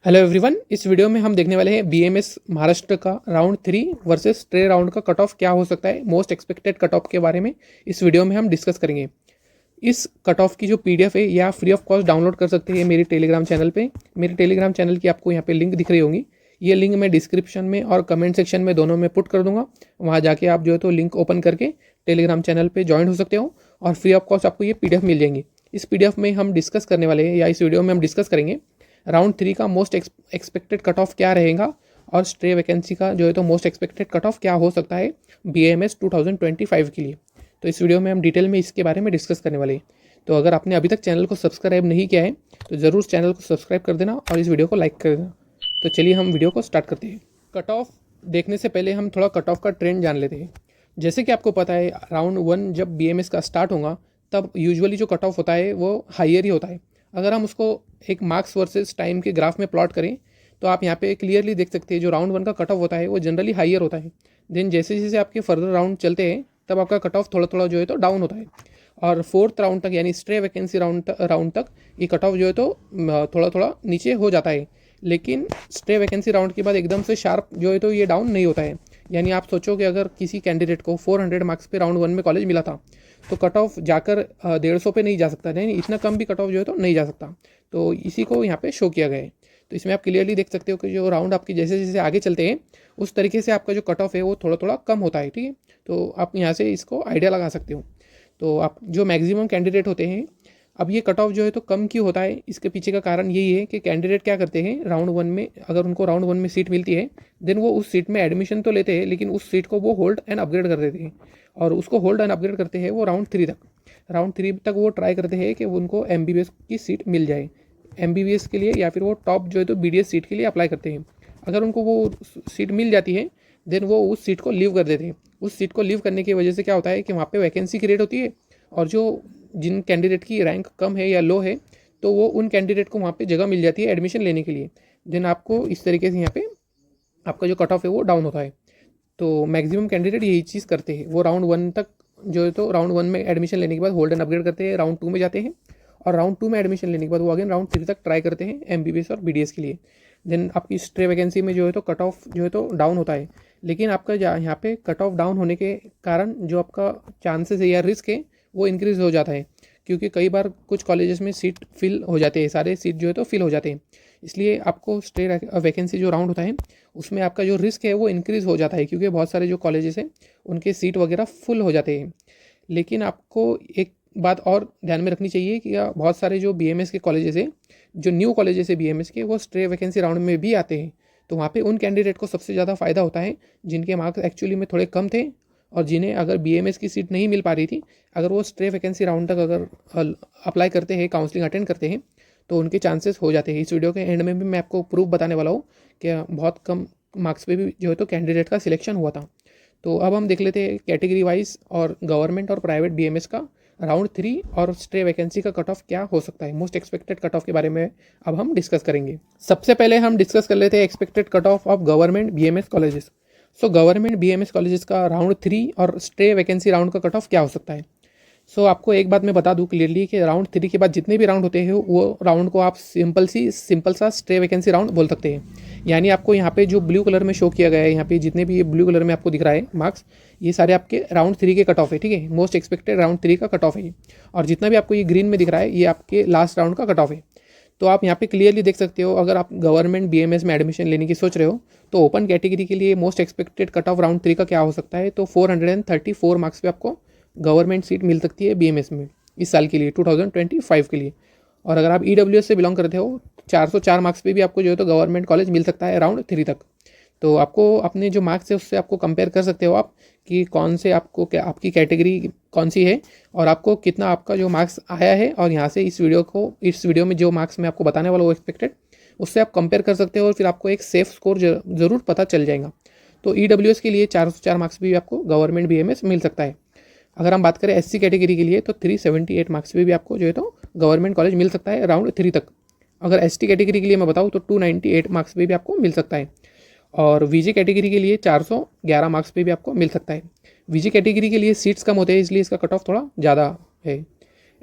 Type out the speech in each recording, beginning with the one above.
Hello everyone, इस video में हम देखने वाले हैं बीएमएस महाराष्ट्र का राउंड 3 वर्सेस स्ट्रे राउंड का कट ऑफ क्या हो सकता है। मोस्ट एक्सपेक्टेड कट ऑफ के बारे में इस वीडियो में हम डिस्कस करेंगे। इस कट ऑफ की जो पीडीएफ है या फ्री ऑफ कॉस्ट डाउनलोड कर सकते हैं मेरे टेलीग्राम चैनल पे। मेरे टेलीग्राम चैनल की आपको यहाँ पे लिंक दिख रही होंगी। ये लिंक मैं डिस्क्रिप्शन में और कमेंट सेक्शन में दोनों में पुट कर दूंगा। वहाँ जाके आप जो है तो लिंक ओपन करके टेलीग्राम चैनल पर ज्वाइन हो सकते हो और फ्री ऑफ कॉस्ट आपको ये पीडीएफ मिल जाएंगी। इस पीडीएफ में हम डिस्कस करने वाले हैं या इस वीडियो में हम डिस्कस करेंगे राउंड 3 का मोस्ट एक्सपेक्टेड कट ऑफ क्या रहेगा और स्ट्रे वैकेंसी का जो है तो मोस्ट एक्सपेक्टेड कट ऑफ क्या हो सकता है बीएमएस 2025 के लिए। तो इस वीडियो में हम डिटेल में इसके बारे में डिस्कस करने वाले हैं। तो अगर आपने अभी तक चैनल को सब्सक्राइब नहीं किया है तो ज़रूर चैनल को सब्सक्राइब कर देना और इस वीडियो को लाइक कर देना। तो चलिए हम वीडियो को स्टार्ट करते हैं। कट ऑफ देखने से पहले हम थोड़ा कट ऑफ का ट्रेंड जान लेते हैं। जैसे कि आपको पता है राउंड 1 जब बीएमएस का स्टार्ट होगा तब यूजुअली जो कट ऑफ होता है वो हायर ही होता है। अगर हम उसको एक मार्क्स वर्सेस टाइम के ग्राफ में प्लॉट करें तो आप यहाँ पे क्लियरली देख सकते हैं जो राउंड 1 का कट ऑफ होता है वो जनरली हायर होता है। देन जैसे जैसे आपके फर्दर राउंड चलते हैं तब आपका कट ऑफ थोड़ा थोड़ा जो है तो डाउन होता है और फोर्थ राउंड तक यानी स्ट्रे वैकेंसी राउंड तक ये कट ऑफ जो है तो थोड़ा थोड़ा नीचे हो जाता है। लेकिन स्ट्रे वैकेंसी राउंड के बाद एकदम से शार्प जो है तो ये डाउन नहीं होता है। यानी आप सोचो कि अगर किसी कैंडिडेट को 400 मार्क्स पे राउंड 1 में कॉलेज मिला था तो कट ऑफ जाकर 150 पे नहीं जा सकता, नहीं इतना कम भी कट ऑफ जो है तो नहीं जा सकता। तो इसी को यहाँ पे शो किया गया है। तो इसमें आप क्लियरली देख सकते हो कि जो राउंड आपके जैसे जैसे आगे चलते हैं उस तरीके से आपका जो कट ऑफ है वो थोड़ा थोड़ा कम होता है। ठीक है, तो आप यहाँ से इसको आइडिया लगा सकते हो। तो आप जो मैक्सिमम कैंडिडेट होते हैं, अब ये कट ऑफ जो है तो कम क्यों होता है, इसके पीछे का कारण यही है कि कैंडिडेट क्या करते हैं राउंड 1 में, अगर उनको राउंड 1 में सीट मिलती है देन वो उस सीट में एडमिशन तो लेते हैं लेकिन उस सीट को वो होल्ड एंड अपग्रेड कर देते हैं। और उसको होल्ड एंड अपग्रेड करते हैं वो राउंड 3 तक। राउंड 3 तक वो ट्राई करते हैं कि उनको एमबीबीएस की सीट मिल जाए, एमबीबीएस के लिए, या फिर वो टॉप जो है तो बीडीएस सीट के लिए अप्लाई करते हैं। अगर उनको वो सीट मिल जाती है देन वो उस सीट को लीव कर देते हैं। उस सीट को लीव करने की वजह से क्या होता है कि वहाँ पे वैकेंसी क्रिएट होती है और जो जिन कैंडिडेट की रैंक कम है या लो है तो वो उन कैंडिडेट को वहाँ पे जगह मिल जाती है एडमिशन लेने के लिए। देन आपको इस तरीके से यहाँ पे आपका जो कट ऑफ है वो डाउन होता है। तो मैक्सिमम कैंडिडेट यही चीज़ करते हैं, वो राउंड 1 तक जो है तो राउंड 1 में एडमिशन लेने के बाद होल्ड एंड अपग्रेड करते हैं, राउंड 2 में जाते हैं और राउंड 2 में एडमिशन लेने के बाद वो अगेन राउंड 3 तक ट्राई करते हैं एमबीबीएस और बीडीएस के लिए। देन आपकी स्ट्रे वैकेंसी में जो है तो कट ऑफ जो है तो डाउन होता है। लेकिन आपका यहाँ पे कट ऑफ डाउन होने के कारण जो आपका चांसेस है या रिस्क है वो इंक्रीज़ हो जाता है, क्योंकि कई बार कुछ कॉलेजेस में सीट फिल हो जाते हैं, सारे सीट जो है तो फिल हो जाते हैं। इसलिए आपको स्ट्रे वैकेंसी जो राउंड होता है उसमें आपका जो रिस्क है वो इंक्रीज़ हो जाता है, क्योंकि बहुत सारे जो कॉलेजेस हैं उनके सीट वगैरह फुल हो जाते हैं। लेकिन आपको एक बात और ध्यान में रखनी चाहिए कि बहुत सारे जो बीएमएस के कॉलेजेस हैं, जो न्यू कॉलेजेस है बीएमएस के, वो स्ट्रे वैकेंसी राउंड में भी आते हैं। तो वहाँ पे उन कैंडिडेट को सबसे ज़्यादा फ़ायदा होता है जिनके मार्क्स एक्चुअली में थोड़े कम थे और जिन्हें अगर बीएमएस की सीट नहीं मिल पा रही थी, अगर वो स्ट्रे वैकेंसी राउंड तक अगर अप्लाई करते हैं, काउंसलिंग अटेंड करते हैं तो उनके चांसेस हो जाते हैं। इस वीडियो के एंड में भी मैं आपको प्रूफ बताने वाला हूँ कि बहुत कम मार्क्स पे भी जो है तो कैंडिडेट का सिलेक्शन हुआ था। तो अब हम देख लेते हैं कैटेगरी वाइज और गवर्नमेंट और प्राइवेट बीएमएस का राउंड 3 और स्ट्रे वैकेंसी का कट ऑफ क्या हो सकता है। मोस्ट एक्सपेक्टेड कट ऑफ के बारे में अब हम डिस्कस करेंगे। सबसे पहले हम डिस्कस कर लेते हैं expected cut off government BMS colleges. So government BMS colleges का राउंड 3 और स्ट्रे वैकेंसी राउंड का कट ऑफ क्या हो सकता है। सो आपको एक बात मैं बता दूं क्लियरली कि राउंड 3 के बाद जितने भी राउंड होते हैं वो राउंड को आप सिंपल सा स्ट्रे वैकेंसी राउंड बोल सकते हैं। यानी आपको यहाँ पे जो ब्लू कलर में शो किया गया है, यहाँ पे जितने भी ये ब्लू कलर में आपको दिख रहा है मार्क्स, ये सारे आपके राउंड 3 के कट ऑफ है। ठीक है, मोस्ट एक्सपेक्टेड राउंड 3 का कट ऑफ है। और जितना भी आपको ये ग्रीन में दिख रहा है ये आपके लास्ट राउंड का कट ऑफ है। तो आप यहाँ पे क्लियरली देख सकते हो, अगर आप गवर्नमेंट बीएमएस में एडमिशन लेने की सोच रहे हो तो ओपन कैटेगरी के लिए most expected cut off round 3 का क्या हो सकता है। तो 434 मार्क्स पे आपको गवर्नमेंट सीट मिल सकती है बीएमएस में इस साल के लिए 2025 के लिए। और अगर आप ईडब्ल्यूएस से बिलोंग करते हो 404 मार्क्स पे भी आपको जो है तो गवर्नमेंट कॉलेज मिल सकता है राउंड 3 तक। तो आपको अपने जो मार्क्स है उससे आपको कंपेयर कर सकते हो आप कि कौन से आपको क्या आपकी कैटेगरी कौन सी है और आपको कितना आपका जो मार्क्स आया है, और यहाँ से इस वीडियो में जो मार्क्स मैं आपको बताने वाला हूँ एक्सपेक्टेड, उससे आप कंपेयर कर सकते हो और फिर आपको एक सेफ स्कोर ज़रूर पता चल जाएगा। तो ईडब्ल्यूएस के लिए 404 मार्क्स भी आपको गवर्नमेंट बीएमएस मिल सकता है। अगर हम बात करें एससी कैटेगरी के लिए तो 378 मार्क्स पे भी आपको जो है तो गवर्नमेंट कॉलेज मिल सकता है राउंड 3 तक। अगर एसटी कैटेगरी के लिए मैं बताऊँ तो 298 मार्क्स पे भी आपको मिल सकता है। और वीजे कैटेगरी के लिए 411 मार्क्स पे भी आपको मिल सकता है। वीजे कैटेगरी के लिए सीट्स कम होते हैं इसलिए इसका कट ऑफ थोड़ा ज़्यादा है।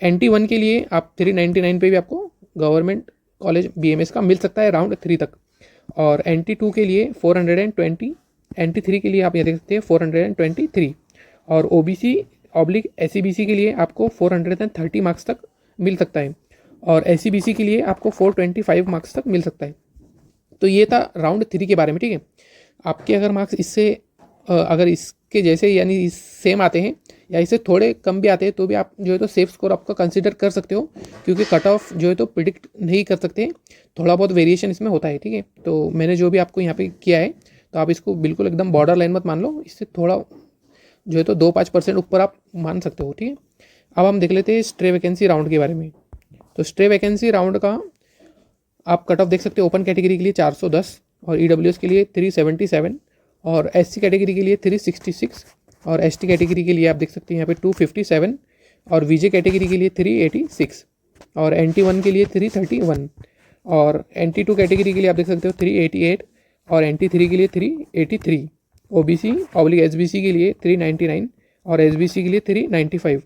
NT1 के लिए आप 399 पे भी आपको गवर्नमेंट कॉलेज BMS का मिल सकता है राउंड 3 तक। और NT2 के लिए 420, NT3 के लिए आप ये देख सकते हैं 423, और OBC/SCBC के लिए आपको 430 मार्क्स तक मिल सकता है, और SCBC के लिए आपको 425 मार्क्स तक मिल सकता है। तो ये था राउंड 3 के बारे में, ठीक है। आपके अगर मार्क्स इससे अगर इसके जैसे यानी इस सेम आते हैं या इससे थोड़े कम भी आते हैं तो भी आप जो है तो सेफ स्कोर आपका कंसीडर कर सकते हो, क्योंकि कट ऑफ जो है तो प्रिडिक्ट नहीं कर सकते, थोड़ा बहुत वेरिएशन इसमें होता है, ठीक है। तो मैंने जो भी आपको यहाँ पे किया है तो आप इसको बिल्कुल एकदम बॉर्डर लाइन मत मान लो, इससे थोड़ा जो है तो 2-5% ऊपर आप मान सकते हो, ठीक है। अब हम देख लेते हैं स्ट्रे वैकेंसी राउंड के बारे में। तो स्ट्रे वैकेंसी राउंड का आप कट ऑफ देख सकते हो, ओपन कैटेगरी के लिए 410, और EWS के लिए 377, और SC कैटेगरी के लिए 366, और ST कैटेगरी के लिए आप देख सकते हैं यहाँ पे 257, और VJ कैटेगरी के लिए 386, और NT1 के लिए 331, और NT2 कैटेगरी के लिए आप देख सकते हो 388, और NT3 के लिए 383, OBC/SBC के लिए 399, और SBC के लिए 395।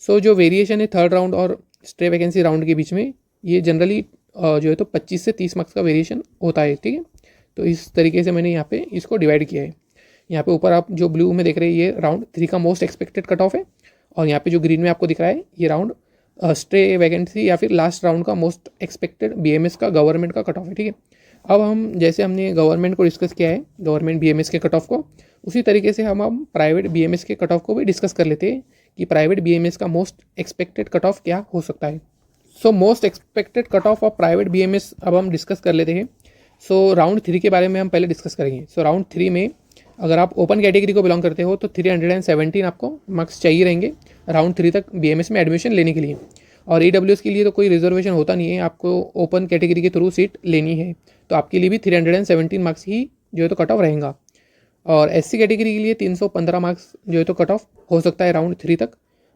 सो जो वेरिएशन है थर्ड राउंड और स्ट्रे वैकेंसी राउंड के बीच में, ये जनरली जो है तो 25 से 30 मार्क्स का वेरिएशन होता है, ठीक है। तो इस तरीके से मैंने यहाँ पे इसको डिवाइड किया है। यहाँ पे ऊपर आप जो ब्लू में देख रहे हैं ये राउंड 3 का मोस्ट एक्सपेक्टेड कट ऑफ है, और यहाँ पे जो ग्रीन में आपको दिख रहा है ये राउंड स्ट्रे वैकेंसी या फिर लास्ट राउंड का मोस्ट एक्सपेक्टेड BMS का गवर्नमेंट का कट ऑफ है, ठीक है। अब हम जैसे हमने गवर्नमेंट को डिस्कस किया है, गवर्नमेंट BMS के कट ऑफ को, उसी तरीके से हम प्राइवेट BMS के कट ऑफ को भी डिस्कस कर लेते हैं कि प्राइवेट BMS का मोस्ट एक्सपेक्टेड कट ऑफ क्या हो सकता है। So most expected cut off of private BMS अब हम डिस्कस कर लेते हैं। सो राउंड 3 के बारे में हम पहले डिस्कस करेंगे। सो राउंड 3 में अगर आप ओपन कैटेगरी को बिलोंग करते हो तो 317 आपको मार्क्स चाहिए रहेंगे राउंड 3 तक BMS में एडमिशन लेने के लिए, और EWS के लिए तो कोई रिजर्वेशन होता नहीं है, आपको ओपन कैटेगरी के थ्रू सीट लेनी है, तो आपके लिए भी 317 मार्क्स ही जो है तो कट ऑफ रहेगा। और SC कैटेगरी के लिए 315 मार्क्स जो है तो कट ऑफ हो सकता है राउंड 3 तक,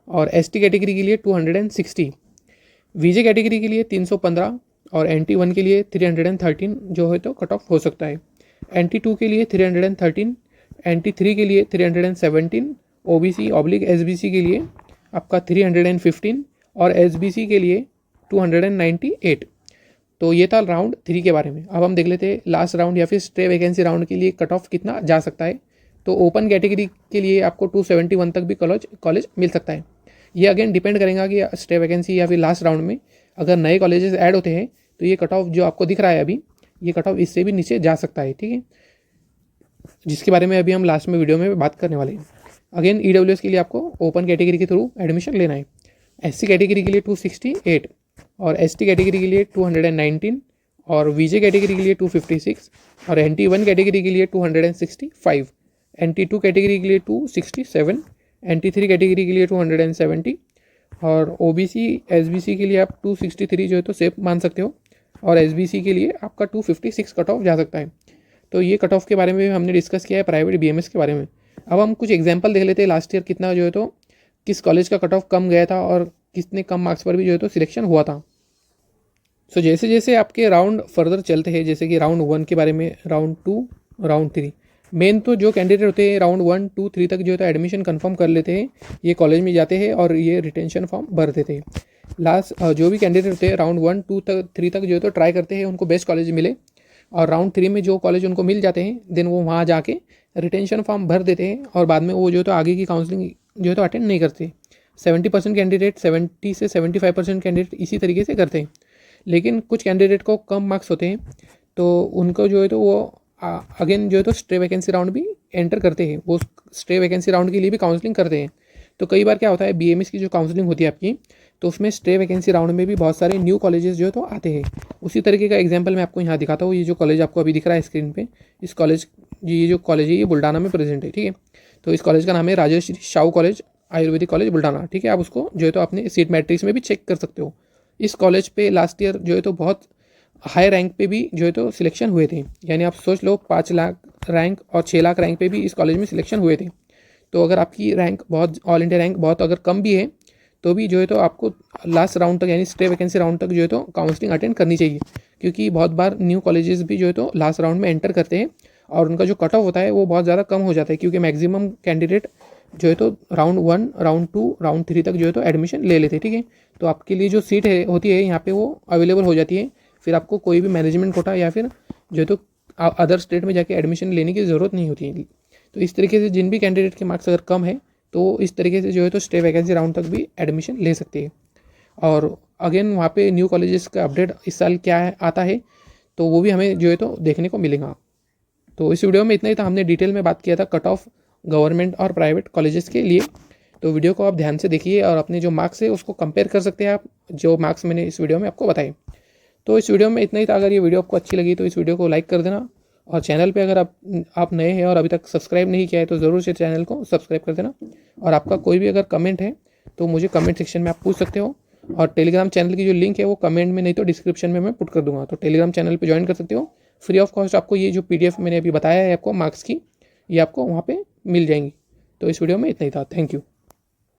और ST कैटेगरी के लिए 260, VJ कैटेगरी के लिए 315, और NT1 के लिए 313 जो है तो कट ऑफ हो सकता है। NT2 के लिए 313, NT3 के लिए 317, OBC/SBC के लिए आपका 315, और SBC के लिए 298। तो ये था राउंड 3 के बारे में। अब हम देख लेते हैं लास्ट राउंड या फिर स्ट्रे वैकेंसी राउंड के लिए कट ऑफ कितना जा सकता है। तो ओपन कैटेगरी के लिए आपको 271 तक भी कॉलेज मिल सकता है। ये अगेन डिपेंड करेगा कि स्टे वैकेंसी या फिर लास्ट राउंड में अगर नए कॉलेजेस ऐड होते हैं तो ये कट ऑफ जो आपको दिख रहा है अभी, ये कट ऑफ इससे भी नीचे जा सकता है, ठीक है, जिसके बारे में अभी हम लास्ट में वीडियो में बात करने वाले हैं। अगेन EWS के लिए आपको ओपन कैटेगरी के थ्रू एडमिशन लेना है। SC कैटेगरी के लिए 268, और ST कैटेगरी के लिए 219, और VJ कैटेगरी के लिए 256, और NT1 कैटेगरी के लिए 265, NT2 कैटेगरी के लिए 267, NT3 कैटेगरी के लिए 270, और OBC/SBC के लिए आप 263 जो है तो सेफ मान सकते हो, और SBC के लिए आपका 256 कट ऑफ जा सकता है। तो ये कट ऑफ के बारे में हमने डिस्कस किया है प्राइवेट BMS के बारे में। अब हम कुछ एग्जांपल देख लेते हैं लास्ट ईयर कितना जो है तो किस कॉलेज का कट ऑफ कम गया था और कितने कम मार्क्स पर भी जो है तो सिलेक्शन हुआ था। सो जैसे जैसे आपके राउंड फर्दर चलते हैं, जैसे कि राउंड 1 के बारे में, राउंड 2, राउंड 3, मेन तो जो कैंडिडेट होते हैं राउंड 1, 2, 3 तक जो है तो एडमिशन कंफर्म कर लेते हैं, ये कॉलेज में जाते हैं और ये रिटेंशन फॉर्म भर देते हैं। लास्ट जो भी कैंडिडेट होते हैं राउंड 1, 2 तक 3 तक जो है तो ट्राई करते हैं उनको बेस्ट कॉलेज मिले, और राउंड 3 में जो कॉलेज उनको मिल जाते हैं देन वो वहाँ जाके रिटेंशन फॉर्म भर देते हैं, और बाद में वो जो है तो आगे की काउंसलिंग जो है तो अटेंड नहीं करते। 70% कैंडिडेट, 70 से 75% कैंडिडेट इसी तरीके से करते हैं। लेकिन कुछ कैंडिडेट को कम मार्क्स होते हैं तो उनको जो है तो वो अगेन जो है तो स्ट्रे वैकेंसी राउंड भी एंटर करते हैं, वो स्ट्रे वैकेंसी राउंड के लिए भी काउंसलिंग करते हैं। तो कई बार क्या होता है BMS की जो काउंसलिंग होती है आपकी, तो उसमें स्ट्रे वैकेंसी राउंड में भी बहुत सारे न्यू कॉलेजेस जो है तो आते हैं। उसी तरीके का एग्जांपल मैं आपको यहाँ दिखाता हूँ। ये जो कॉलेज आपको अभी दिख रहा है स्क्रीन पे, इस कॉलेज ये जो कॉलेज है ये बुल्डाना में प्रेजेंट है, ठीक है। तो इस कॉलेज का नाम है राजश्री शाहू कॉलेज आयुर्वेदिक कॉलेज बुल्डाना, ठीक है। आप उसको जो है तो अपने सीट मैट्रिक्स में भी चेक कर सकते हो। इस कॉलेज पे लास्ट ईयर जो है तो बहुत हाई रैंक पे भी जो है तो सिलेक्शन हुए थे, यानी आप सोच लो 5 लाख रैंक और 6 लाख रैंक पे भी इस कॉलेज में सिलेक्शन हुए थे। तो अगर आपकी रैंक बहुत, ऑल इंडिया रैंक बहुत अगर कम भी है तो भी जो है तो आपको लास्ट राउंड तक यानी स्टे वैकेंसी राउंड तक जो है तो काउंसलिंग अटेंड करनी चाहिए, क्योंकि बहुत बार न्यू कॉलेजेस भी जो है तो लास्ट राउंड में एंटर करते हैं और उनका जो कट ऑफ होता है वो बहुत ज़्यादा कम हो जाता है, क्योंकि मैक्सिमम कैंडिडेट जो है तो राउंड 1, राउंड 2, राउंड 3 तक जो है तो एडमिशन ले लेते हैं, ठीक है। तो आपके लिए जो सीट है होती है यहाँ पे वो अवेलेबल हो जाती है फिर आपको कोई भी मैनेजमेंट कोटा या फिर जो है तो अदर स्टेट में जाके एडमिशन लेने की ज़रूरत नहीं होती है। तो इस तरीके से जिन भी कैंडिडेट के मार्क्स अगर कम है तो इस तरीके से जो है तो स्टे वैकेंसी राउंड तक भी एडमिशन ले सकती है। और अगेन वहाँ पे न्यू कॉलेजेस का अपडेट इस साल क्या है आता है तो वो भी हमें जो है तो देखने को मिलेगा। तो इस वीडियो में इतना ही था, हमने डिटेल में बात किया था कट ऑफ गवर्नमेंट और प्राइवेट कॉलेजेस के लिए। तो वीडियो को आप ध्यान से देखिए और अपने जो मार्क्स है उसको कंपेयर कर सकते हैं आप, जो मार्क्स मैंने इस वीडियो में आपको बताए। तो इस वीडियो में इतना ही था। अगर ये वीडियो आपको अच्छी लगी तो इस वीडियो को लाइक कर देना, और चैनल पे अगर आप नए हैं और अभी तक सब्सक्राइब नहीं किया है तो ज़रूर से चैनल को सब्सक्राइब कर देना। और आपका कोई भी अगर कमेंट है तो मुझे कमेंट सेक्शन में आप पूछ सकते हो, और टेलीग्राम चैनल की जो लिंक है वो कमेंट में नहीं तो डिस्क्रिप्शन में मैं पुट कर दूंगा, तो टेलीग्राम चैनल पे ज्वाइन कर सकते हो। फ्री ऑफ कॉस्ट आपको ये जो PDF मैंने अभी बताया है आपको मार्क्स की, ये आपको वहाँ पे मिल जाएंगी। तो इस वीडियो में इतना ही था। Thank you.